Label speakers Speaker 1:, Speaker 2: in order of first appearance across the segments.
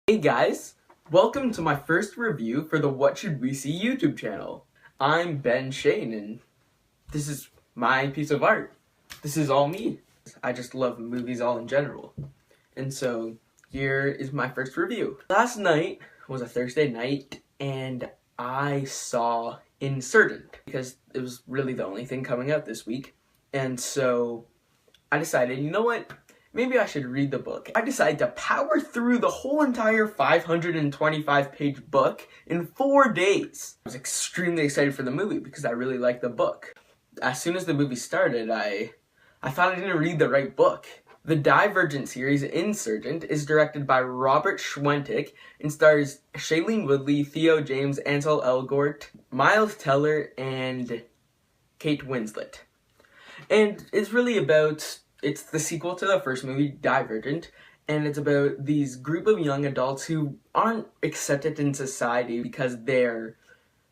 Speaker 1: Hey guys, welcome to my first review for the What Should We See YouTube channel. I'm Ben Shane and this is my piece of art. This is all me. I just love movies all in general. And so here is my first review. Last night was a Thursday night and I saw Insurgent because it was really the only thing coming out this week. And so I decided, you know what? Maybe I should read the book. I decided to power through the whole entire 525-page book in 4 days. I was extremely excited for the movie because I really liked the book. As soon as the movie started, I thought I didn't read the right book. The Divergent series, Insurgent, is directed by Robert Schwentek and stars Shailene Woodley, Theo James, Ansel Elgort, Miles Teller, and Kate Winslet. And it's really about... It's the sequel to the first movie, Divergent, and it's about these group of young adults who aren't accepted in society because their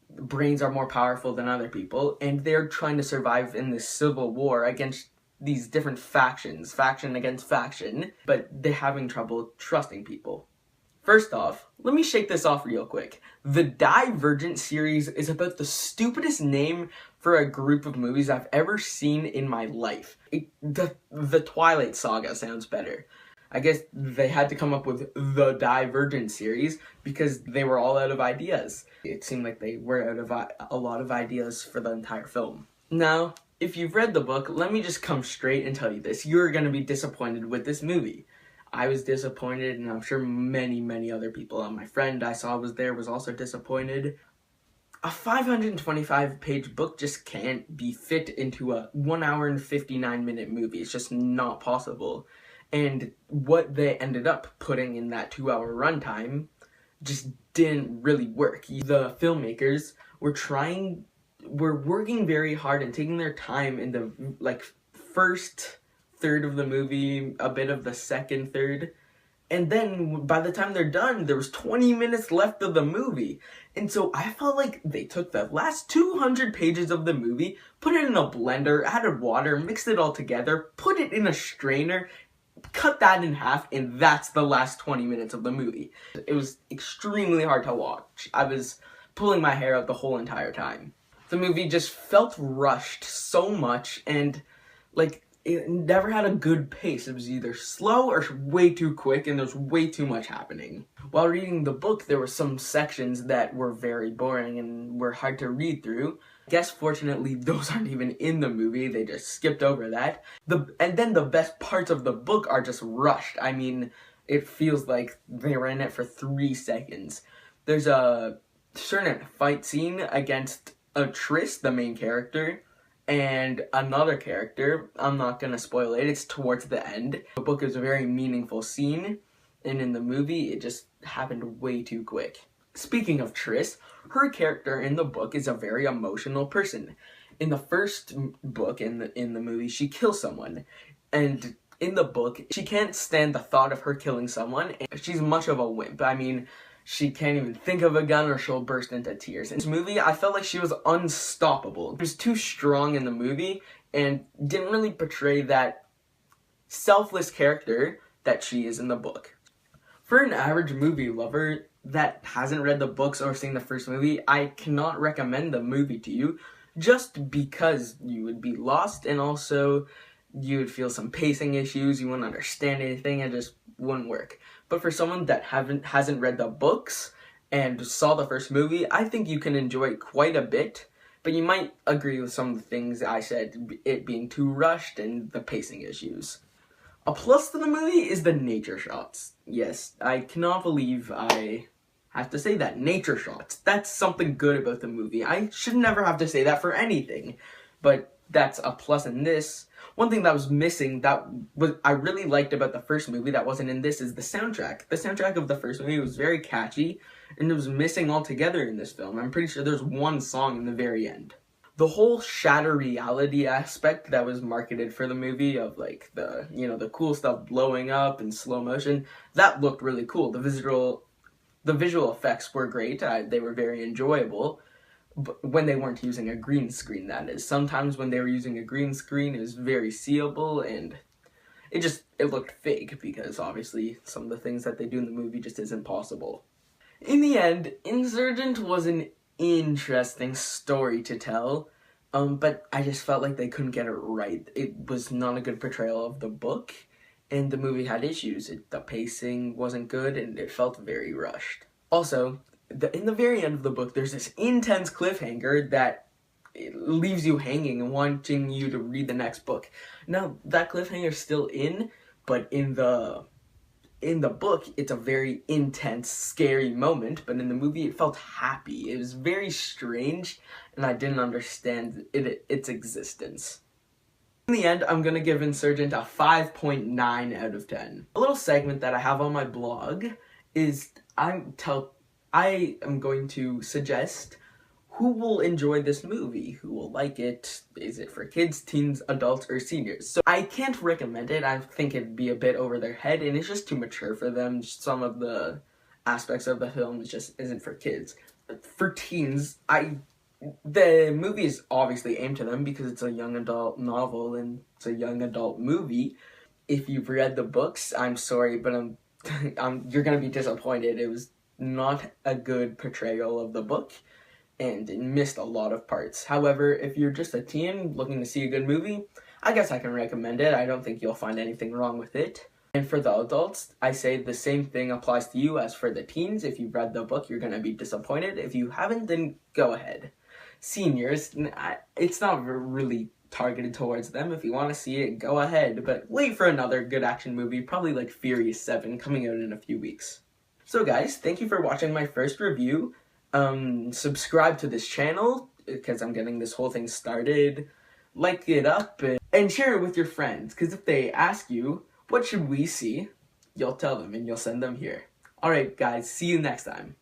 Speaker 1: brains are more powerful than other people, and they're trying to survive in this civil war against these different factions, faction against faction, but they're having trouble trusting people. First off, let me shake this off real quick. The Divergent series is about the stupidest name for a group of movies I've ever seen in my life. The Twilight Saga sounds better. I guess they had to come up with the Divergent series because they were all out of ideas. It seemed like they were out of a lot of ideas for the entire film. Now, if you've read the book, let me just come straight and tell you this. You're going to be disappointed with this movie. I was disappointed, and I'm sure many other people. My friend I saw was also disappointed. A 525-page book just can't be fit into a 1 hour and 59-minute movie. It's just not possible. And what they ended up putting in that 2-hour runtime just didn't really work. The filmmakers were working very hard and taking their time in the first third of the movie, a bit of the second third, and then by the time they're done, there was 20 minutes left of the movie. And so I felt like they took the last 200 pages of the movie, put it in a blender, added water, mixed it all together, put it in a strainer, cut that in half, and that's the last 20 minutes of the movie. It was extremely hard to watch. I was pulling my hair out the whole entire time. The movie just felt rushed so much, and it never had a good pace. It was either slow or way too quick, and there was way too much happening. While reading the book, there were some sections that were very boring and were hard to read through. I guess fortunately those aren't even in the movie, they just skipped over that. And then the best parts of the book are just rushed. I mean, it feels like they were in it for 3 seconds. There's a certain fight scene against Tris, the main character, and another character. I'm not gonna spoil it, it's towards the end. The book is a very meaningful scene, and in the movie, it just happened way too quick. Speaking of Tris, her character in the book is a very emotional person. In the first book, in the movie, she kills someone, and in the book, she can't stand the thought of her killing someone, and she's much of a wimp. I mean, she can't even think of a gun or she'll burst into tears. In this movie, I felt like she was unstoppable. She was too strong in the movie and didn't really portray that selfless character that she is in the book. For an average movie lover that hasn't read the books or seen the first movie, I cannot recommend the movie to you just because you would be lost, and also you would feel some pacing issues, you wouldn't understand anything, it just wouldn't work. But for someone that hasn't read the books and saw the first movie, I think you can enjoy it quite a bit, but you might agree with some of the things I said, it being too rushed and the pacing issues. A plus to the movie is the nature shots. Yes, I cannot believe I have to say that. Nature shots. That's something good about the movie. I should never have to say that for anything, but that's a plus in this. One thing that was missing I really liked about the first movie that wasn't in this is the soundtrack. The soundtrack of the first movie was very catchy, and it was missing altogether in this film. I'm pretty sure there's one song in the very end. The whole shatter reality aspect that was marketed for the movie of the cool stuff blowing up in slow motion, that looked really cool. The visual effects were great. They were very enjoyable. But when they weren't using a green screen, that is. Sometimes when they were using a green screen, it was very seeable, and It looked fake because obviously some of the things that they do in the movie just isn't possible. In the end, Insurgent was an interesting story to tell, but I just felt like they couldn't get it right. It was not a good portrayal of the book, and the movie had issues. The pacing wasn't good, and it felt very rushed. Also, in the very end of the book, there's this intense cliffhanger that it leaves you hanging and wanting you to read the next book. Now, that cliffhanger's still in, but in the book, it's a very intense, scary moment, but in the movie, it felt happy. It was very strange, and I didn't understand its existence. In the end, I'm gonna give Insurgent a 5.9 out of 10. A little segment that I have on my blog is I am going to suggest who will enjoy this movie, who will like it. Is it for kids, teens, adults, or seniors? So I can't recommend it. I think it'd be a bit over their head, and it's just too mature for them. Some of the aspects of the film just isn't for kids. For teens, the movie is obviously aimed to them because it's a young adult novel and it's a young adult movie. If you've read the books, I'm sorry, but you're gonna be disappointed. It was not a good portrayal of the book, and it missed a lot of parts. However, if you're just a teen looking to see a good movie, I guess I can recommend it. I don't think you'll find anything wrong with it. And for the adults, I say the same thing applies to you as for the teens. If you've read the book, you're going to be disappointed. If you haven't, then go ahead. Seniors, it's not really targeted towards them. If you want to see it, go ahead. But wait for another good action movie, probably like Furious 7, coming out in a few weeks. So guys, thank you for watching my first review. Subscribe to this channel because I'm getting this whole thing started. Like it up and share it with your friends, because if they ask you, what should we see? You'll tell them and you'll send them here. Alright guys, see you next time.